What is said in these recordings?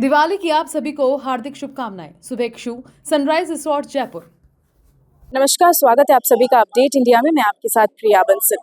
दिवाली की आप सभी को हार्दिक शुभकामनाएं। शुभेच्छु सनराइज रिसोर्ट जयपुर। नमस्कार, स्वागत है आप सभी का अपडेट इंडिया में। मैं आपके साथ प्रिया बंसल।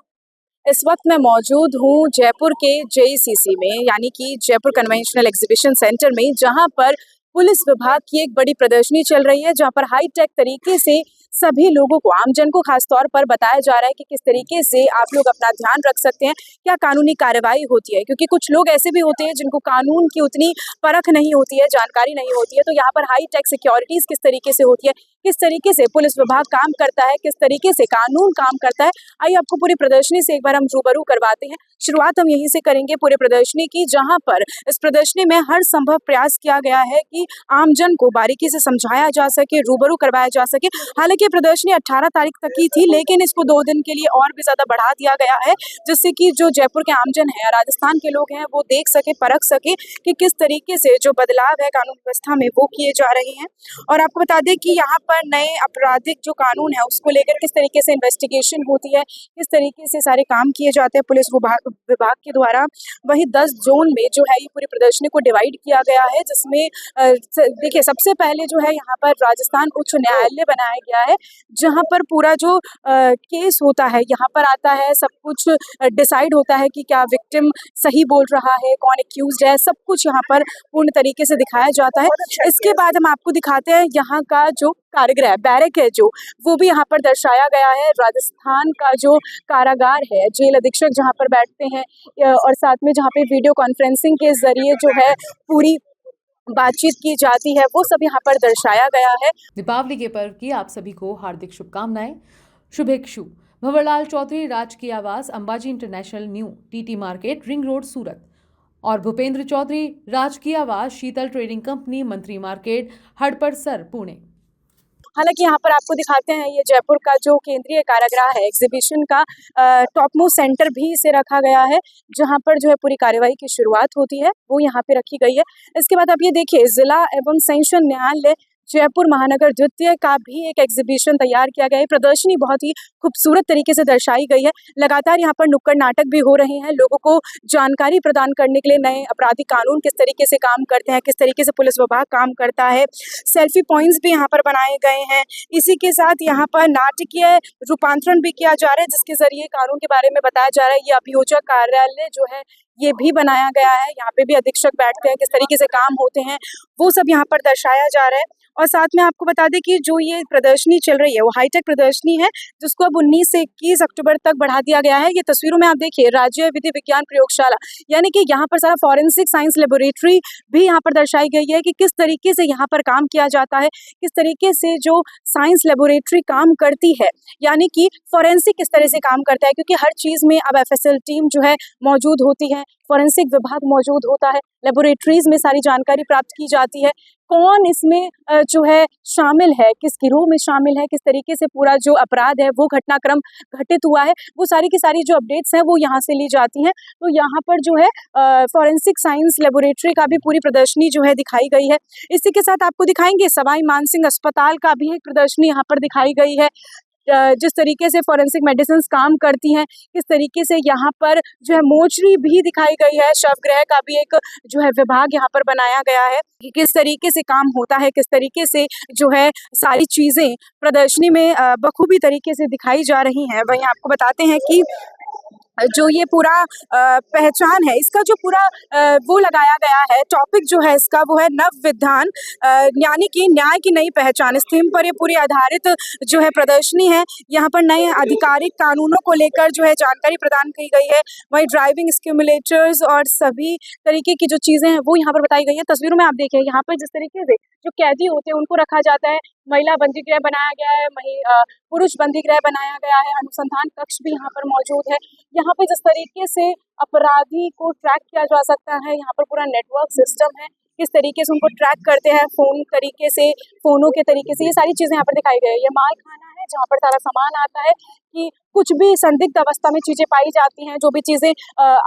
इस वक्त मैं मौजूद हूँ जयपुर के जेईसीसी में, यानी कि जयपुर कन्वेंशनल एग्जीबिशन सेंटर में, जहाँ पर पुलिस विभाग की एक बड़ी प्रदर्शनी चल रही है, जहाँ पर हाईटेक तरीके से सभी लोगों को, आमजन को खास तौर पर बताया जा रहा है कि किस तरीके से आप लोग अपना ध्यान रख सकते हैं, क्या कानूनी कार्रवाई होती है। क्योंकि कुछ लोग ऐसे भी होते हैं जिनको कानून की उतनी परख नहीं होती है, जानकारी नहीं होती है। तो यहाँ पर हाईटेक सिक्योरिटीज किस तरीके से होती है, किस तरीके से पुलिस विभाग काम करता है, किस तरीके से कानून काम करता है, आइए आपको पूरी प्रदर्शनी से एक बार हम रूबरू करवाते हैं। शुरुआत हम यहीं से करेंगे पूरे प्रदर्शनी की, जहां पर इस प्रदर्शनी में हर संभव प्रयास किया गया है कि आमजन को बारीकी से समझाया जा सके, रूबरू करवाया जा सके। हालांकि प्रदर्शनी 18 तारीख तक की थी, लेकिन इसको 2 दिन के लिए और भी ज्यादा बढ़ा दिया गया है, जिससे कि जो जयपुर के आमजन है, राजस्थान के लोग हैं, वो देख सके, परख सके कि किस तरीके से जो बदलाव है कानून व्यवस्था में वो किए जा रहे हैं। और आपको बता दें कि यहाँ पर नए आपराधिक जो कानून है उसको लेकर किस तरीके से इन्वेस्टिगेशन होती है, किस तरीके से सारे काम किए जाते हैं पुलिस विभाग के द्वारा। वहीं 10 जोन में जो है ये पूरी प्रदर्शनी को डिवाइड किया गया है, जिसमें देखिए सबसे पहले जो है यहाँ पर राजस्थान उच्च न्यायालय बनाया गया है, जहाँ पर पूरा जो केस होता है यहाँ पर आता है, सब कुछ डिसाइड होता है कि क्या विक्टिम सही बोल रहा है, कौन एक्यूज्ड है, सब कुछ यहाँ पर पूर्ण तरीके से दिखाया जाता है। इसके बाद हम आपको दिखाते हैं यहाँ का जो कारागृह बैरक है, जो वो भी यहाँ पर दर्शाया गया है। राजस्थान का जो कारागार है, जेल अधीक्षक जहाँ पर बैठते हैं, और साथ में जहाँ पे वीडियो कॉन्फ्रेंसिंग के जरिए जो है पूरी बातचीत की जाती है, वो सब यहाँ पर दर्शाया गया है। दीपावली के पर्व की आप सभी को हार्दिक शुभकामनाएं। शुभेच्छु भंवरलाल चौधरी, राजकीय आवास, Ambaji international new TT market, ring road, Surat. और भूपेंद्र चौधरी, राजकीय आवास, Sheetal trading company, Mantri market, Hadapsar, Pune. हालांकि यहाँ पर आपको दिखाते हैं ये जयपुर का जो केंद्रीय कारागृह है, एग्जीबिशन का टॉप मोस्ट सेंटर भी इसे रखा गया है, जहाँ पर जो है पूरी कार्यवाही की शुरुआत होती है वो यहाँ पे रखी गई है। इसके बाद आप ये देखिए, जिला एवं सेशन न्यायालय जयपुर महानगर द्वितीय का भी एक एग्जीबिशन तैयार किया गया है। प्रदर्शनी बहुत ही खूबसूरत तरीके से दर्शाई गई है। लगातार यहाँ पर नुक्कड़ नाटक भी हो रहे हैं, लोगों को जानकारी प्रदान करने के लिए नए आपराधिक कानून किस तरीके से काम करते हैं, किस तरीके से पुलिस विभाग काम करता है। सेल्फी पॉइंट्स भी यहाँ पर बनाए गए हैं। इसी के साथ यहाँ पर नाटकीय रूपांतरण भी किया जा रहा है, जिसके जरिए कानून के बारे में बताया जा रहा है। ये अभियोजक कार्यालय जो है ये भी बनाया गया है, यहाँ पे भी अधीक्षक बैठते हैं, किस तरीके से काम होते हैं वो सब यहाँ पर दर्शाया जा रहा है। और साथ में आपको बता दें कि जो ये प्रदर्शनी चल रही है वो हाईटेक प्रदर्शनी है, जिसको अब 19 से 21 अक्टूबर तक बढ़ा दिया गया है। ये तस्वीरों में आप देखिए, राज्य विधि विज्ञान प्रयोगशाला, यानी कि यहाँ पर सारा फॉरेंसिक साइंस लेबोरेटरी भी यहाँ पर दर्शाई गई है कि किस तरीके से यहाँ पर काम किया जाता है, किस तरीके से जो साइंस लेबोरेटरी काम करती है, यानी कि फॉरेंसिक किस तरह से काम करता है। क्योंकि हर चीज में अब FSL टीम जो है मौजूद होती है, फॉरेंसिक विभाग मौजूद होता है, लेबोरेटरीज में सारी जानकारी प्राप्त की जाती है, कौन इसमें जो है शामिल है, किस गिरोह में शामिल है, किस तरीके से पूरा जो अपराध है वो घटनाक्रम घटित हुआ है, वो सारी की सारी जो अपडेट्स हैं वो यहाँ से ली जाती हैं। तो यहाँ पर जो है फॉरेंसिक साइंस लेबोरेटरी का भी पूरी प्रदर्शनी जो है दिखाई गई है। इसी के साथ आपको दिखाएंगे सवाई मानसिंह अस्पताल का भी एक प्रदर्शनी यहाँ पर दिखाई गई है, जिस तरीके से फॉरेंसिक मेडिसिन काम करती हैं, किस तरीके से यहाँ पर जो है मोचरी भी दिखाई गई है, शवगृह का भी एक जो है विभाग यहाँ पर बनाया गया है कि किस तरीके से काम होता है, किस तरीके से जो है सारी चीजें प्रदर्शनी में बखूबी तरीके से दिखाई जा रही हैं। वहीं आपको बताते हैं कि जो ये पूरा पहचान है, इसका जो पूरा वो लगाया गया है, टॉपिक जो है इसका वो है नव विधान, यानी कि न्याय की नई पहचान। इस थीम पर ये पूरी आधारित जो है प्रदर्शनी है। यहाँ पर नए आधिकारिक कानूनों को लेकर जो है जानकारी प्रदान की गई है। वहीं ड्राइविंग स्टिमुलेटर्स और सभी तरीके की जो चीजें हैं वो यहाँ पर बताई गई है। तस्वीरों में आप देखें, यहाँ पर जिस तरीके से जो कैदी होते हैं उनको रखा जाता है, महिला बंदी गृह बनाया गया है, पुरुष बंदी गृह बनाया गया है, अनुसंधान कक्ष भी यहाँ पर मौजूद है। यहाँ पे जिस तरीके से अपराधी को ट्रैक किया जा सकता है, यहाँ पर पूरा नेटवर्क सिस्टम है, किस तरीके से उनको ट्रैक करते हैं फोनों के तरीके से, ये सारी चीजें यहाँ पर दिखाई गई है। ये माल खाना है जहाँ पर सारा सामान आता है, कि कुछ भी संदिग्ध अवस्था में चीजें पाई जाती हैं, जो भी चीजें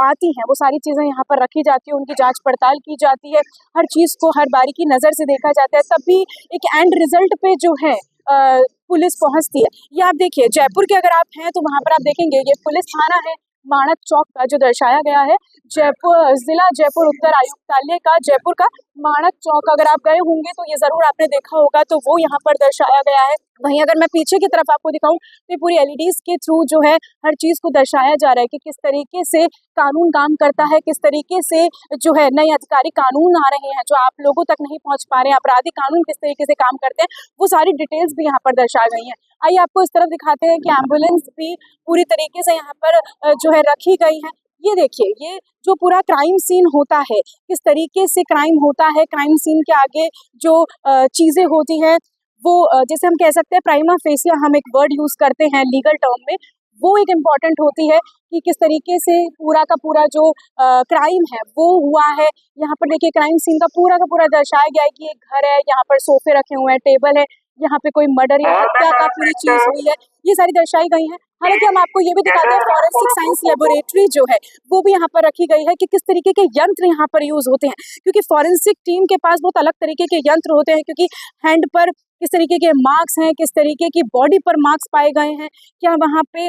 आती हैं वो सारी चीजें यहाँ पर रखी जाती है, उनकी जांच पड़ताल की जाती है, हर चीज को हर बारीकी नजर से देखा जाता है, तभी एक एंड रिजल्ट पे जो है पुलिस पहुंचती है। ये आप देखिए, जयपुर के अगर आप हैं तो वहां पर आप देखेंगे ये पुलिस थाना है, माणक चौक का जो दर्शाया गया है, जयपुर जिला जयपुर उत्तर आयुक्तालय का जयपुर का माणक चौक, अगर आप गए होंगे तो ये जरूर आपने देखा होगा, तो वो यहाँ पर दर्शाया गया है। वहीं अगर मैं पीछे की तरफ आपको दिखाऊं तो पूरी एलईडीज के थ्रू जो है हर चीज को दर्शाया जा रहा है कि किस तरीके से कानून काम करता है, किस तरीके से जो है नए अधिकारी कानून आ रहे हैं जो आप लोगों तक नहीं पहुंच पा रहे हैं, आपराधिक कानून किस तरीके से काम करते हैं, वो सारी डिटेल्स भी यहाँ पर दर्शाई गई हैं। आइए आपको इस तरफ दिखाते हैं कि एम्बुलेंस भी पूरी तरीके से यहाँ पर जो है रखी गई है। ये देखिए, ये जो पूरा क्राइम सीन होता है, किस तरीके से क्राइम होता है, क्राइम सीन के आगे जो चीजें होती है वो जैसे हम कह सकते हैं प्राइमा फेसिया, हम एक वर्ड यूज करते हैं लीगल टर्म में, वो एक इम्पॉर्टेंट होती है कि किस तरीके से पूरा का पूरा जो क्राइम है वो हुआ है। यहाँ पर देखिए क्राइम सीन का पूरा दर्शाया गया है कि एक घर है, यहाँ पर सोफे रखे हुए हैं, टेबल है, यहाँ पे कोई मर्डर या हत्या का पूरी चीज हुई है, ये सारी दर्शाई गई है। हालांकि हम आपको ये भी दिखाते हैं फॉरेंसिक साइंस लेबोरेटरी जो है वो भी यहाँ पर रखी गई है कि किस तरीके के यंत्र यहाँ पर यूज होते हैं, क्योंकि फॉरेंसिक टीम के पास बहुत अलग तरीके के यंत्र होते हैं, क्योंकि हैंड पर किस तरीके के मार्क्स हैं, किस तरीके की बॉडी पर मार्क्स पाए गए हैं, क्या वहाँ पे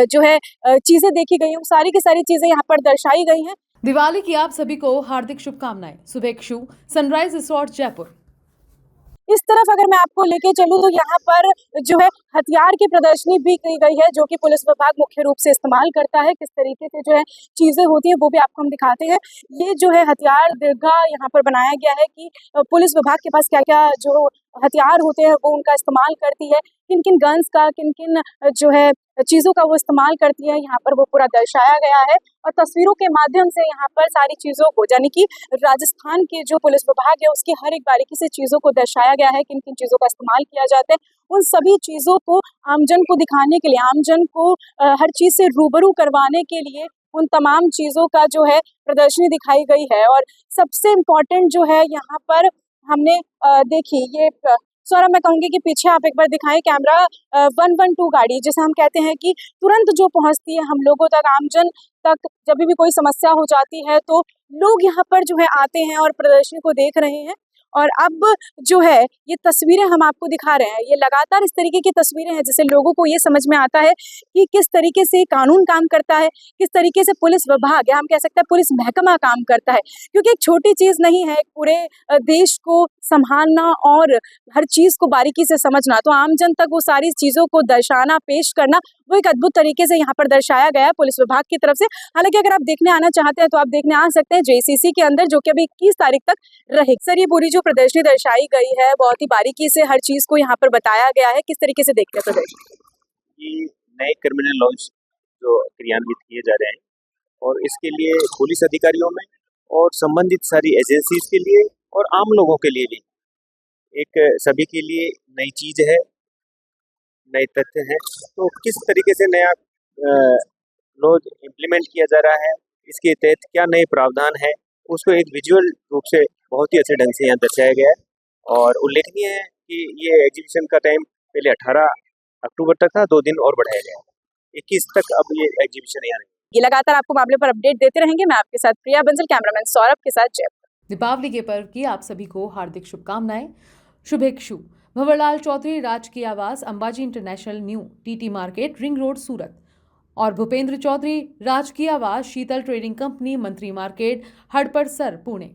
जो है चीजें देखी गई हैं, वो सारी की सारी चीजें यहाँ पर दर्शाई गई हैं। दिवाली की आप सभी को हार्दिक शुभकामनाएं। शुभेक्षु, सनराइज रिसोर्ट जयपुर। इस तरफ अगर मैं आपको लेके चलूं तो यहाँ पर जो है हथियार की प्रदर्शनी भी की गई है जो कि पुलिस विभाग मुख्य रूप से इस्तेमाल करता है, किस तरीके से जो है चीजें होती हैं वो भी आपको हम दिखाते हैं। ये जो है हथियार दीर्घा यहाँ पर बनाया गया है कि पुलिस विभाग के पास क्या क्या जो हथियार होते हैं वो उनका इस्तेमाल करती है, किन किन गन्स का, किन किन जो है चीजों का वो इस्तेमाल करती है, यहाँ पर वो पूरा दर्शाया गया है। और तस्वीरों के माध्यम से यहाँ पर सारी चीजों को, यानी कि राजस्थान के जो पुलिस विभाग है उसकी हर एक बारीकी से चीजों को दर्शाया गया है, किन किन चीजों का इस्तेमाल किया जाता है, उन सभी चीजों को आमजन को दिखाने के लिए, आमजन को हर चीज से रूबरू करवाने के लिए उन तमाम चीजों का जो है प्रदर्शनी दिखाई गई है। और सबसे इम्पोर्टेंट जो है यहाँ पर हमने देखिए ये सौरभ, मैं कहूंगी कि पीछे आप एक बार दिखाएं कैमरा, 112 गाड़ी जिसे हम कहते हैं कि तुरंत जो पहुंचती है हम लोगों तक, आमजन तक, जब भी कोई समस्या हो जाती है तो लोग यहाँ पर जो है आते हैं और प्रदर्शनी को देख रहे हैं। और अब जो है ये तस्वीरें हम आपको दिखा रहे हैं, ये लगातार इस तरीके की तस्वीरें हैं जिससे लोगों को ये समझ में आता है कि किस तरीके से कानून काम करता है, किस तरीके से पुलिस विभाग या हम कह सकते हैं पुलिस महकमा काम करता है, क्योंकि एक छोटी चीज नहीं है पूरे देश को संभालना और हर चीज को बारीकी से समझना, तो आमजन तक वो सारी चीजों को दर्शाना, पेश करना, वो एक अद्भुत तरीके से यहाँ पर दर्शाया गया है पुलिस विभाग की तरफ से। हालांकि अगर आप देखने आना चाहते हैं तो आप देखने आ सकते हैं जेसीसी के अंदर, जो कि अभी 21 तारीख तक रहेगी। सर, ये पूरी जो प्रदर्शनी दर्शाई गई है बहुत ही बारीकी से हर चीज को यहाँ पर बताया गया है, किस तरीके से देखते हैं प्रदर्शनी? ये नए क्रिमिनल लॉज जो क्रियान्वित किए जा रहे हैं और इसके लिए पुलिस अधिकारियों में और संबंधित सारी एजेंसीज के लिए और आम लोगों के लिए भी एक सभी के लिए नई चीज है, नए तथ्य हैं। तो किस तरीके से नया लॉज इम्प्लीमेंट किया जा रहा है, इसके तहत क्या नए प्रावधान है, उसको एक विजुअल रूप से बहुत ही अच्छे ढंग से यहाँ दर्शाया गया है। और उल्लेखनीय है कि ये एग्जीबिशन का टाइम पहले 18 अक्टूबर तक था, 2 दिन और बढ़ाया गया, 21 तक अब ये एग्जीबिशन यहाँ ये लगातार आपको मामले पर अपडेट देते रहेंगे। मैं आपके साथ प्रिया बंसल, कैमरामैन सौरभ के साथ जयपुर। दीपावली के पर्व की आप सभी को हार्दिक शुभकामनाएं। शुभेक्षु, भंवरलाल चौधरी राजकीय आवास, Ambaji international new TT market, ring road, Surat. और भूपेंद्र चौधरी राजकीय आवास, Sheetal trading company, Mantri market, Hadapsar, Pune.